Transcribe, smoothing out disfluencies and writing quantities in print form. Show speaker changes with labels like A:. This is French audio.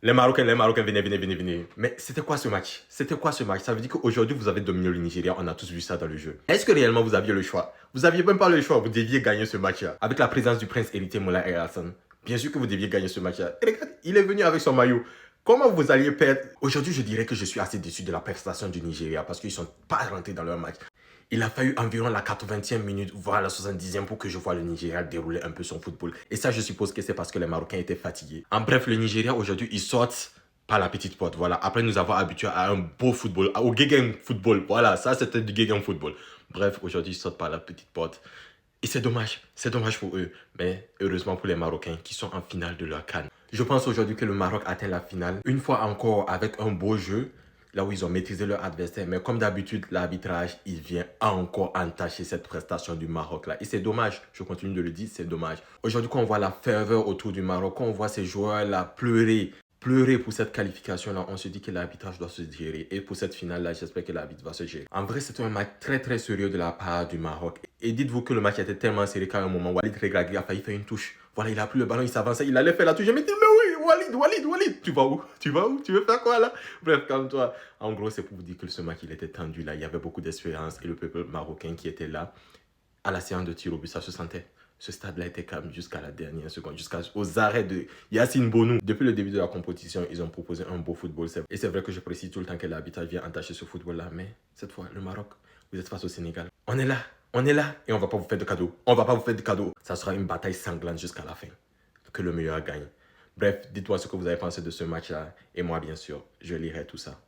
A: Les Marocains, venez, venez, venez, venez. Mais c'était quoi ce match? C'était quoi ce match? Ça veut dire qu'aujourd'hui, vous avez dominé le Nigeria. On a tous vu ça dans le jeu. Est-ce que réellement, vous aviez le choix? Vous aviez même pas le choix. Vous deviez gagner ce match-là. Avec la présence du prince héritier Moulay El Hassan. Bien sûr que vous deviez gagner ce match-là. Et regarde, il est venu avec son maillot. Comment vous alliez perdre? Aujourd'hui, je dirais que je suis assez déçu de la prestation du Nigeria parce qu'ils ne sont pas rentrés dans leur match. Il a fallu environ la 80e minute, voire la 70e pour que je vois le Nigeria dérouler un peu son football. Et ça, je suppose que c'est parce que les Marocains étaient fatigués. En bref, le Nigeria, aujourd'hui, ils sortent par la petite porte. Voilà. Après nous avoir habitués à un beau football, au Gegen football. Voilà, ça, c'était du Gegen football. Bref, aujourd'hui, ils sortent par la petite porte. Et c'est dommage pour eux. Mais heureusement pour les Marocains qui sont en finale de leur CAN. Je pense aujourd'hui que le Maroc atteint la finale, une fois encore avec un beau jeu, là où ils ont maîtrisé leur adversaire. Mais comme d'habitude, l'arbitrage, il vient encore entacher cette prestation du Maroc là. Et c'est dommage, je continue de le dire, c'est dommage. Aujourd'hui, quand on voit la ferveur autour du Maroc, quand on voit ces joueurs là pleurer pour cette qualification-là, on se dit que l'arbitrage doit se gérer. Et pour cette finale-là, j'espère que l'arbitre va se gérer. En vrai, c'était un match très très sérieux de la part du Maroc. Et dites-vous que le match était tellement sérieux qu'à un moment, Walid Regragui a failli faire une touche. Voilà, il a pris le ballon, il s'avançait, il allait faire la touche. Je me dis, mais oui, Walid, tu vas où? Tu vas où? Tu veux faire quoi là? Bref, calme-toi. En gros, c'est pour vous dire que ce match, il était tendu là. Il y avait beaucoup d'espérance et le peuple marocain qui était là, à la séance de tir au but, ça se sentait. Ce stade-là était calme jusqu'à la dernière seconde, jusqu'aux arrêts de Yacine Bonou. Depuis le début de la compétition, ils ont proposé un beau football. Et c'est vrai que je précise tout le temps que l'arbitrage vient entacher ce football-là. Mais cette fois, le Maroc, vous êtes face au Sénégal. On est là et on va pas vous faire de cadeaux. On va pas vous faire de cadeaux. Ça sera une bataille sanglante jusqu'à la fin. Que le meilleur gagne. Bref, dites-moi ce que vous avez pensé de ce match-là. Et moi, bien sûr, je lirai tout ça.